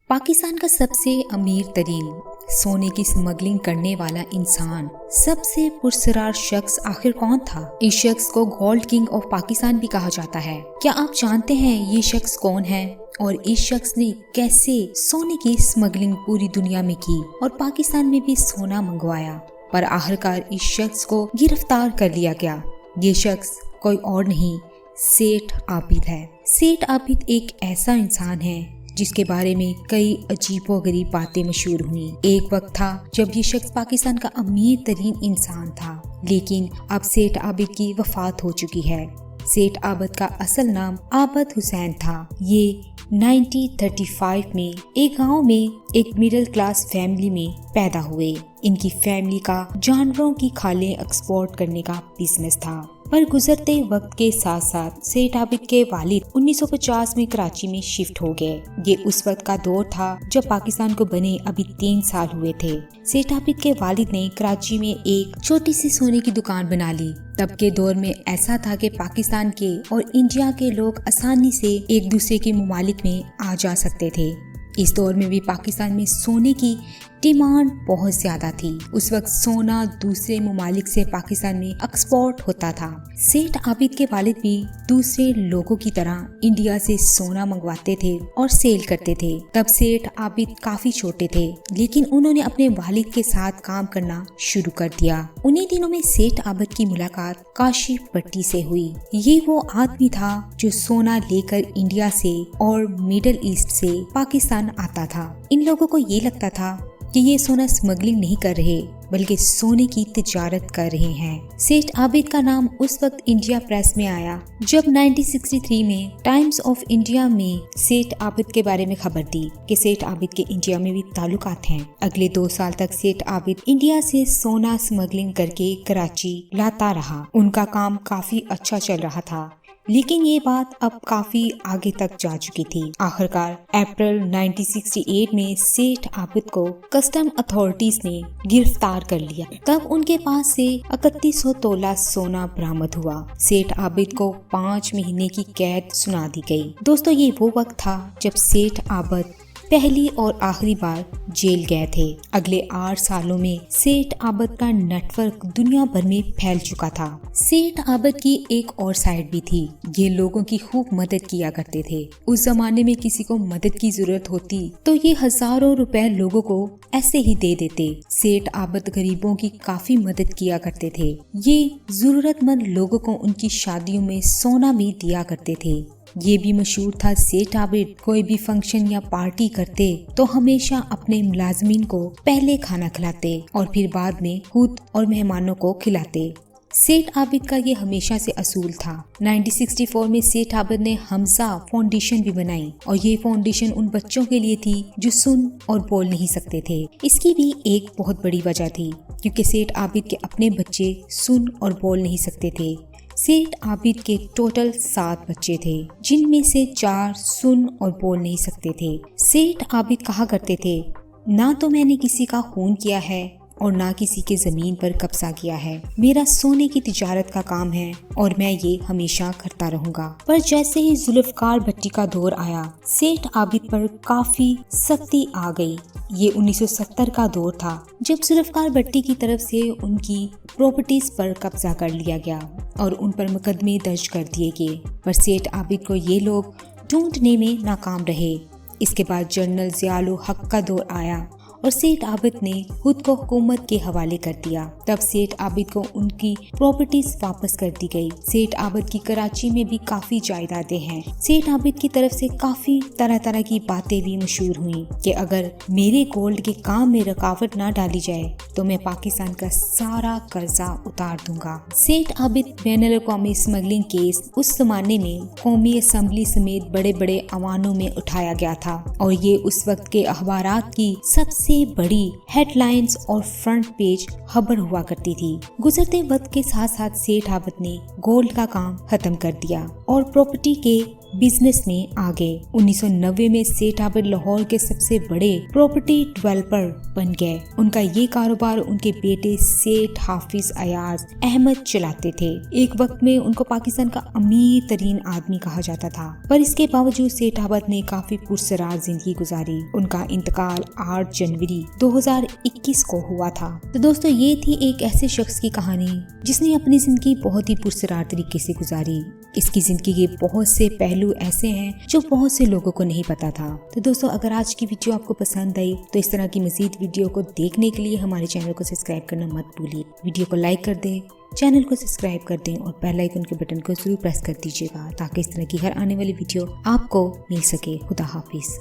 पाकिस्तान का सबसे अमीर तरीन सोने की स्मगलिंग करने वाला इंसान, सबसे पुरस्कार शख्स आखिर कौन था? इस शख्स को गोल्ड किंग ऑफ पाकिस्तान भी कहा जाता है। क्या आप जानते हैं ये शख्स कौन है और इस शख्स ने कैसे सोने की स्मगलिंग पूरी दुनिया में की और पाकिस्तान में भी सोना मंगवाया? पर आखिरकार इस शख्स को गिरफ्तार कर लिया गया। ये शख्स कोई और नहीं, सेठ आबिद है। सेठ आबिद एक ऐसा इंसान है जिसके बारे में कई अजीबोगरीब बातें मशहूर हुई। एक वक्त था जब ये शख्स पाकिस्तान का अमीर तरीन इंसान था, लेकिन अब सेठ आबिद की वफात हो चुकी है। सेठ आबिद का असल नाम आबिद हुसैन था। ये 1935 में एक गांव में एक मिडिल क्लास फैमिली में पैदा हुए। इनकी फैमिली का जानवरों की खालें एक्सपोर्ट करने का बिजनेस था, पर गुजरते वक्त के साथ साथ सेठ आबिद के वालिद 1950 में कराची में शिफ्ट हो गए। ये उस वक्त का दौर था जब पाकिस्तान को बने अभी 3 साल हुए थे। सेठ आबिद के वालिद ने कराची में एक छोटी सी सोने की दुकान बना ली। तब के दौर में ऐसा था कि पाकिस्तान के और इंडिया के लोग आसानी से एक दूसरे के ममालिक में आ जा सकते थे। इस दौर में भी पाकिस्तान में सोने की डिमांड बहुत ज्यादा थी। उस वक्त सोना दूसरे ममालिक से पाकिस्तान में एक्सपोर्ट होता था। सेठ आबिद के वालिद भी दूसरे लोगों की तरह इंडिया से सोना मंगवाते थे और सेल करते थे। तब सेठ आबिद काफी छोटे थे, लेकिन उन्होंने अपने वालिद के साथ काम करना शुरू कर दिया। उन्हीं दिनों में सेठ आबिद की मुलाकात काशिफ भट्टी से हुई। ये वो आदमी था जो सोना लेकर इंडिया से और मिडिल ईस्ट से पाकिस्तान आता था। इन लोगों को ये लगता था कि ये सोना स्मगलिंग नहीं कर रहे, बल्कि सोने की तिजारत कर रहे हैं। सेठ आबिद का नाम उस वक्त इंडिया प्रेस में आया जब 1963 में टाइम्स ऑफ इंडिया में सेठ आबिद के बारे में खबर दी कि सेठ आबिद के इंडिया में भी ताल्लुकात हैं। अगले 2 साल तक सेठ आबिद इंडिया से सोना स्मगलिंग करके कराची लाता रहा। उनका काम काफी अच्छा चल रहा था, लेकिन ये बात अब काफी आगे तक जा चुकी थी। आखिरकार अप्रैल 1968 में सेठ आबिद को कस्टम अथॉरिटीज ने गिरफ्तार कर लिया। तब उनके पास से 3100 तोला सोना बरामद हुआ। सेठ आबिद को 5 महीने की कैद सुना दी गई। दोस्तों, ये वो वक्त था जब सेठ आबिद पहली और आखिरी बार जेल गए थे। अगले 8 सालों में सेठ आबिद का नेटवर्क दुनिया भर में फैल चुका था। सेठ आबिद की एक और साइड भी थी। ये लोगों की खूब मदद किया करते थे। उस जमाने में किसी को मदद की जरूरत होती तो ये हजारों रुपए लोगों को ऐसे ही दे देते। सेठ आबिद गरीबों की काफी मदद किया करते थे। ये जरूरतमंद लोगों को उनकी शादियों में सोना भी दिया करते थे। ये भी मशहूर था, सेठ आबिद कोई भी फंक्शन या पार्टी करते तो हमेशा अपने मुलाजमीन को पहले खाना खिलाते और फिर बाद में खुद और मेहमानों को खिलाते। सेठ आबिद का ये हमेशा से असूल था। 1964 में सेठ आबिद ने हमजा फाउंडेशन भी बनाई और ये फाउंडेशन उन बच्चों के लिए थी जो सुन और बोल नहीं सकते थे। इसकी भी एक बहुत बड़ी वजह थी, क्योंकि सेठ आबिद के अपने बच्चे सुन और बोल नहीं सकते थे। सेठ आबिद के टोटल 7 बच्चे थे, जिनमें से 4 सुन और बोल नहीं सकते थे। सेठ आबिद कहा करते थे, ना तो मैंने किसी का खून किया है और ना किसी के जमीन पर कब्जा किया है। मेरा सोने की तिजारत का काम है और मैं ये हमेशा करता रहूंगा। पर जैसे ही जुल्फकार भट्टी का दौर आया, सेठ आबिद पर काफी सख्ती आ गई। ये 1970 का दौर था जब जुल्फकार भट्टी की तरफ से उनकी प्रॉपर्टीज पर कब्जा कर लिया गया और उन पर मुकदमे दर्ज कर दिए गए। पर सेठ आबिद को ये लोग ढूंढने में नाकाम रहे। इसके बाद जनरल ज़ियाउल हक का दौर आया और सेठ आबिद ने खुद को हुकूमत के हवाले कर दिया। तब सेठ आबिद को उनकी प्रॉपर्टीज वापस कर दी गई। सेठ आबिद की कराची में भी काफी जायदादें हैं। सेठ आबिद की तरफ से काफी तरह तरह की बातें भी मशहूर हुई कि अगर मेरे गोल्ड के काम में रुकावट ना डाली जाए तो मैं पाकिस्तान का सारा कर्जा उतार दूंगा। सेठ आबिद बैनुल अक़वामी स्मगलिंग केस उस जमाने में कौमी असम्बली समेत बड़े बड़े अवानों में उठाया गया था और ये उस वक्त के अखबारात की सबसे बड़ी हेडलाइंस और फ्रंट पेज खबर हुआ करती थी। गुजरते वक्त के साथ साथ सेठ आबिद ने गोल्ड का काम खत्म कर दिया और प्रॉपर्टी के बिजनेस में आ गए। 1990 में सेठ आबिद लाहौर के सबसे बड़े प्रॉपर्टी डेवलपर बन गए। उनका ये कारोबार उनके बेटे सेठ हाफिज अयाज अहमद चलाते थे। एक वक्त में उनको पाकिस्तान का अमीर तरीन आदमी कहा जाता था, पर इसके बावजूद सेठ आबिद ने काफी पुरसरार जिंदगी गुजारी। उनका इंतकाल 8 जनवरी 2021 को हुआ था। तो दोस्तों, ये थी एक ऐसे शख्स की कहानी जिसने अपनी जिंदगी बहुत ही पुरसरार तरीके से गुजारी। इसकी जिंदगी के बहुत से पहलू ऐसे हैं जो बहुत से लोगों को नहीं पता था। तो दोस्तों, अगर आज की वीडियो आपको पसंद आई तो इस तरह की मजीद वीडियो को देखने के लिए हमारे चैनल को सब्सक्राइब करना मत भूलिए। वीडियो को लाइक कर दें, चैनल को सब्सक्राइब कर दें और बेल आइकन के बटन को जरूर प्रेस कर दीजिएगा ताकि इस तरह की हर आने वाली वीडियो आपको मिल सके। खुदा हाफिज।